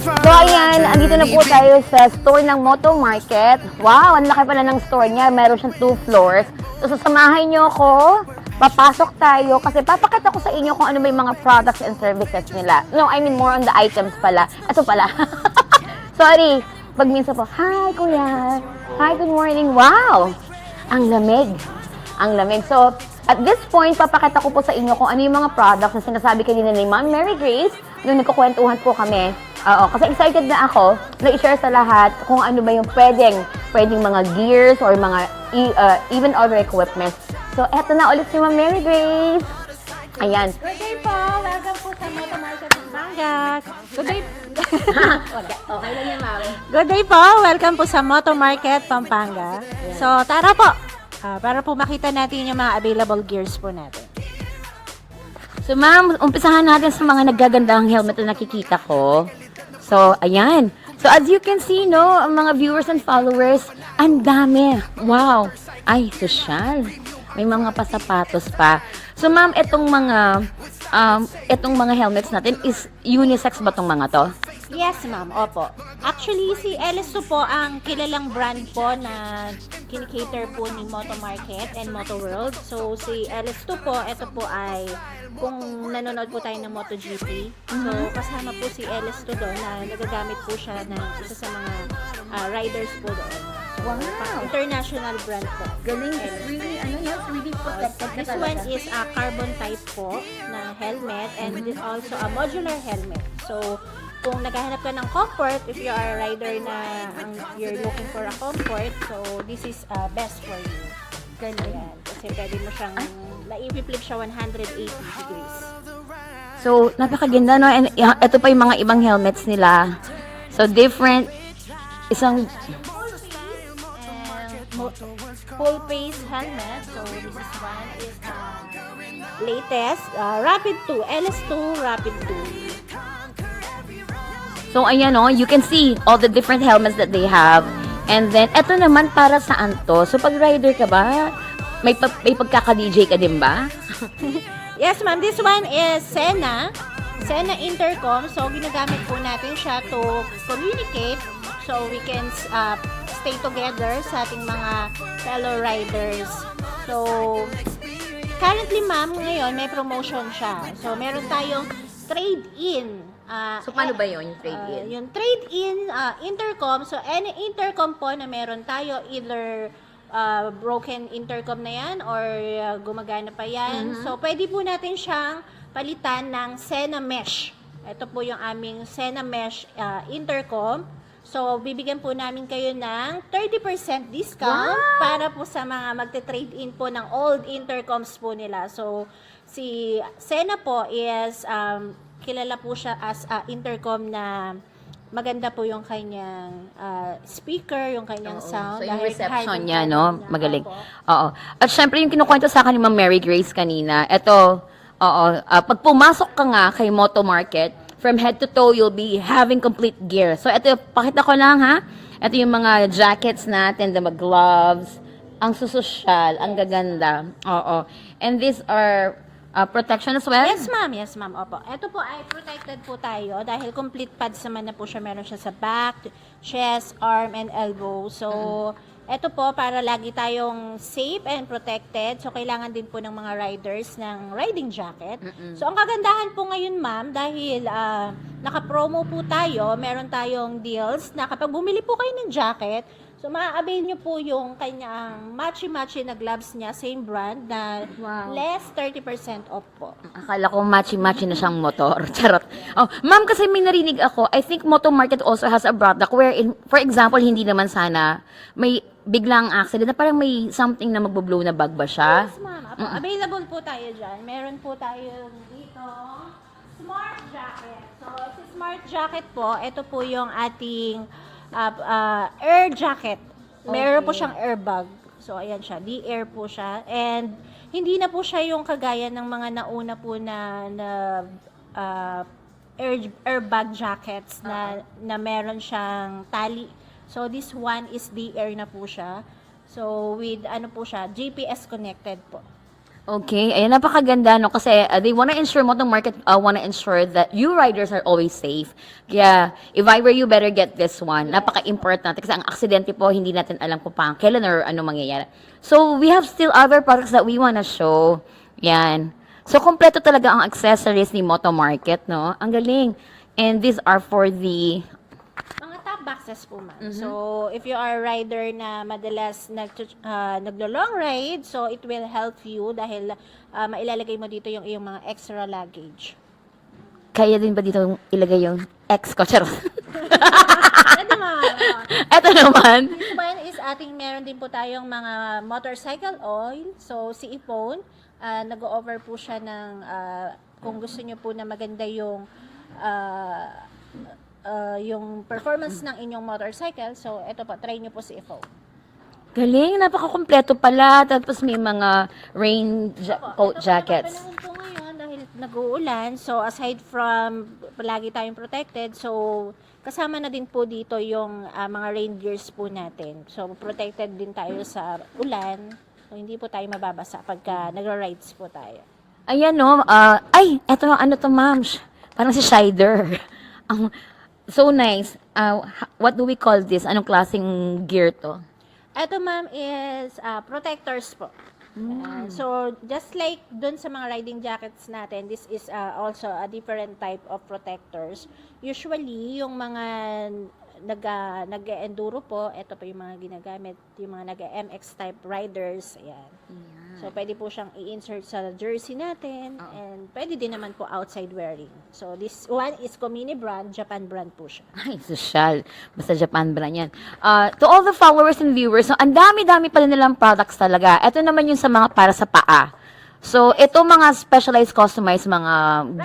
So ayan, andito na po tayo sa store ng Moto Market. Wow, ang laki pala ng store niya. Meron siyang 2 floors. So sasamahan niyo ako. Papasok tayo kasi papakita ko sa inyo kung ano ba yung mga products and services nila. No, I mean more on the items pala. Ito pala. Sorry. Pag minsan po, hi kuya. Hi, good morning. Wow! Ang lamig. Ang lamig. So, at this point, papakita ko po sa inyo kung ano yung mga products na sinasabi kanina ni Ma'am Mary Grace nung nagkukwentuhan po kami. Oo, kasi excited na ako na i-share sa lahat kung ano ba yung pwedeng mga gears or mga even other equipment. So, eto na ulit si Ma'am Mary Grace. Ayan. Good day po! Welcome po sa Moto Market Pampanga. Good day. Okay lang yan, Ma'am. Good day po! Welcome po sa Moto Market Pampanga. So, tara po! Para po makita natin yung mga available gears po natin. So, Ma'am, umpisahan natin sa mga naggagandang helmet na nakikita ko. So, ayan. So, as you can see, no, ang mga viewers and followers, ang dami. Wow. Ay, sosyal. May mga pasapatos pa. So, Ma'am, itong mga helmets natin is unisex ba tong mga to? Yes, ma'am. Opo. Actually, si LS2 po ang kilalang brand po na kinikater po ni Moto Market and Moto World. So, si LS2 po, ito po ay kung nanonood po tayo ng MotoGP. So, kasama po si LS2 doon na nagagamit po siya ng isa sa mga riders po doon. So, Wow. International brand po. Galing. It's really, it's really protected na This talaga. one is a carbon type po na helmet and this also a modular helmet. So, kung naghahanap ka ng comfort, if you are a rider na you're looking for a comfort, so this is best for you. Ayan. Kasi pwede mo siyang, na-flip siya 180 degrees. So, napakaganda, no? And ito pa yung mga ibang helmets nila. So, different. Isang Full face helmet. So, this is one is latest, Rapid 2, LS2 Rapid 2. So, ayan o, you can see all the different helmets that they have. And then, eto naman para saan to? So, pag rider ka ba, may pagkaka-DJ ka din ba? Yes, ma'am. This one is Sena intercom. So, ginagamit po natin siya to communicate. So, we can stay together sa ating mga fellow riders. So, currently, ma'am, ngayon, may promotion siya. So, meron tayong trade-in. So, paano ba yun, yung trade-in? Yung trade-in intercom, so any intercom po na meron tayo, either broken intercom na yan or gumagana pa yan. So, pwede po natin siyang palitan ng Sena Mesh. Ito po yung aming Sena Mesh intercom. So, bibigyan po namin kayo ng 30% discount para po sa mga magte-trade-in po ng old intercoms po nila. So, si Sena po is kilala po siya as intercom na maganda po yung kanyang speaker, yung kanyang sound. So, yung dahil reception high niya, definition no? na. Magaling. Opo. Oo. At syempre, yung kinukwento sa akin ni Ma'am Mary Grace kanina, ito, pag pumasok ka nga kay Moto Market, from head to toe, you'll be having complete gear. So, ito, pakita ko lang, ha? Ito yung mga jackets natin, the mga gloves, ang susosyal, ang gaganda. Oo. And these are protection as well? Yes, ma'am. Yes, ma'am. Opo. Ito po ay protected po tayo dahil complete pads naman na po siya. Meron siya sa back, chest, arm, and elbow. So, ito po para lagi tayong safe and protected. So, kailangan din po ng mga riders ng riding jacket. So, ang kagandahan po ngayon, ma'am, dahil naka-promo po tayo, meron tayong deals na kapag bumili po kayo ng jacket, so, ma-avail nyo po yung kanyang matchy-matchy na gloves niya, same brand, na less 30% off po. Akala ko matchy-matchy na siyang motor. Charot. Oh, ma'am, kasi may narinig ako, I think Moto Market also has a product wherein, for example, hindi naman sana may biglang accident na parang may something na magbo-blow na bag ba siya? Yes, ma'am. Apo, available po tayo dyan. Meron po tayo dito, Smart Jacket. So, si Smart Jacket po, ito po yung ating air jacket. Meron po siyang airbag. So, ayan siya. D-air po siya. And, hindi na po siya yung kagaya ng mga nauna po na airbag jackets na meron siyang tali. So, this one is D-air na po siya. So, with ano po siya, GPS connected po. Okay, ayun, napakaganda, no? Kasi they wanna ensure, Motong Market wanna ensure that you riders are always safe. Kaya, if I were you, better get this one. Napaka-important. Kasi ang aksidente po, hindi natin alam kung kailan or ano mangyayari. So, we have still other products that we wanna show. Yan. So, kompleto talaga ang accessories ni Moto Market, no? Ang galing. And these are for the... Mga top boxes po, ma'am. So, if you are a rider na madalas naglo-long ride, so it will help you dahil mailalagay mo dito yung iyong mga extra luggage. Kaya din ba dito ilagay yung ex ko? Charot. Pwede, ma'am. Eto naman. This one is meron din po tayong mga motorcycle oil. So, si Ipon, nag-o-offer po siya ng, kung gusto nyo po na maganda yung performance ng inyong motorcycle. So, ito po, try nyo po si Ipon. Galing, napaka-kompleto pala. Tapos may mga rain coat jackets. Ito po ngayon dahil nag-uulan. So, aside from palagi tayong protected, so kasama na din po dito yung mga rain gears po natin. So, protected din tayo sa ulan. So, hindi po tayo mababasa pagka nagra-rides po tayo. Ayan, no. Ay, eto, ano to, ma'am? Parang si Shider. Ang so nice. What do we call this? Anong klaseng gear to? Ito, ma'am, is protectors po. So, just like dun sa mga riding jackets natin, this is also a different type of protectors. Usually, yung mga nag-enduro po, ito po yung mga ginagamit, yung mga nag-MX type riders. Ayan. So, pwede po siyang i-insert sa jersey natin, and pwede din naman po outside wearing. So, this one is Komini brand, Japan brand po siya. Ay, social. Basta Japan brand yan. To all the followers and viewers, so, ang dami-dami pala nilang products talaga. Ito naman yung sa mga para sa paa. So, ito mga specialized, customized mga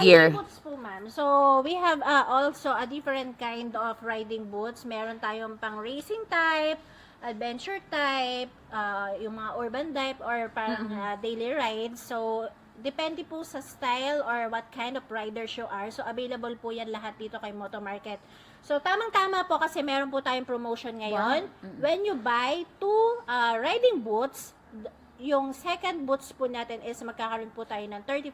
gear. Riding boots po, ma'am. So, we have also a different kind of riding boots. Meron tayong pang racing type, adventure type, yung mga urban type, or parang daily rides. So, depende po sa style or what kind of riders you are. So, available po yan lahat dito kay Moto Market. So, tamang-tama po kasi meron po tayong promotion ngayon. When you buy 2 riding boots, yung second boots po natin is magkakaroon po tayo ng 30%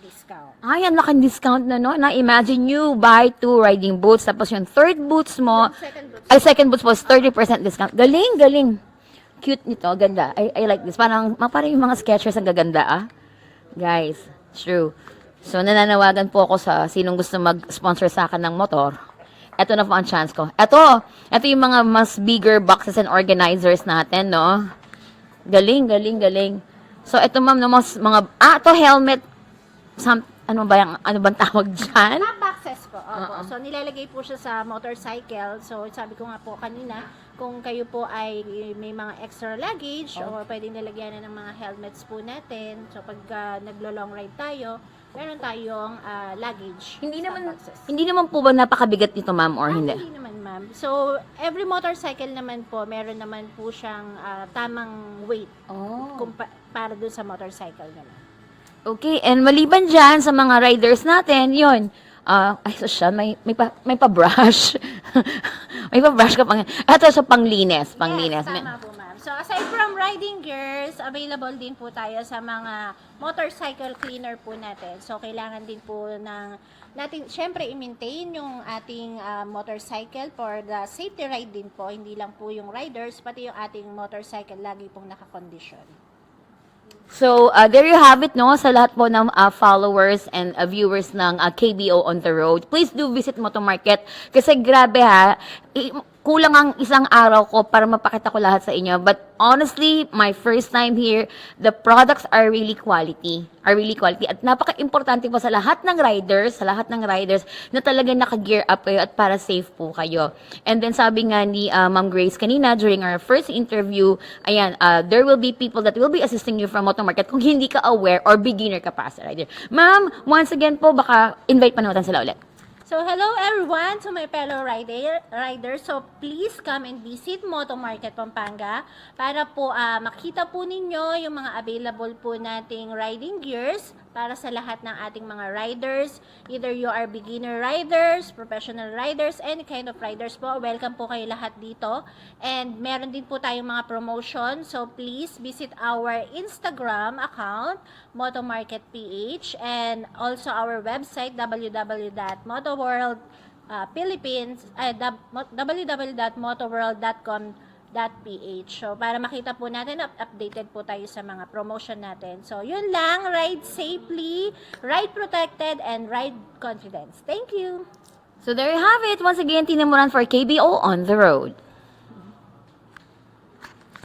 discount. Ay, ang laking discount na, no? Na-imagine you buy 2 riding boots, tapos yung third boots mo, second boots mo is 30% discount. Galing, galing. Cute nito, ganda. I like this. Parang yung mga Skechers ang gaganda, ah. Guys, true. So, nananawagan po ako sa sinong gusto mag-sponsor sa akin ng motor. Ito na po ang chance ko. Ito yung mga mas bigger boxes and organizers natin, no? Galing, galing, galing. So, ito ma'am, no, ito helmet, ano bang tawag dyan? Top boxes po. Opo. So, nilalagay po siya sa motorcycle. So, sabi ko nga po kanina, kung kayo po ay may mga extra luggage o pwedeng nilagyan na ng mga helmets po natin. So, pag naglo-long ride tayo, meron tayong luggage. Hindi naman po ba napakabigat nito, ma'am, or hindi? Hindi naman, ma'am. So, every motorcycle naman po, meron naman po siyang tamang weight para dun sa motorcycle naman. Okay, and maliban dyan sa mga riders natin, yun, social, may pa-brush. May pa-brush ka pang, ito sa panglinis. Yes, tama po, ma'am. So, aside from riding gears, available din po tayo sa mga motorcycle cleaner po natin. So, kailangan din po natin, syempre, i-maintain yung ating motorcycle for the safety ride din po. Hindi lang po yung riders, pati yung ating motorcycle lagi pong nakakondisyon. So, there you have it, no? Sa lahat po ng followers and viewers ng KBO on the road. Please do visit Moto Market. Kasi grabe ha, kulang ang isang araw ko para mapakita ko lahat sa inyo. But honestly, my first time here, the products are really quality. At napaka-importante po sa lahat ng riders, na talagang naka-gear up kayo at para safe po kayo. And then sabi nga ni Ma'am Grace kanina during our first interview, ayan, there will be people that will be assisting you from Moto Market kung hindi ka aware or beginner ka pa sa rider. Ma'am, once again po, baka invite pa natin sila ulit. So, hello everyone to my fellow riders. So, please come and visit Moto Market Pampanga para po makita po ninyo yung mga available po nating riding gears para sa lahat ng ating mga riders. Either you are beginner riders, professional riders, any kind of riders po. Welcome po kayo lahat dito. And meron din po tayong mga promotion. So, please visit our Instagram account, Moto Market PH, and also our website, www.motoworld.ph. So, para makita po natin, updated po tayo sa mga promotion natin. So, yun lang. Ride safely, ride protected, and ride confidence. Thank you! So there you have it. Once again, tinamuran for KBO on the road.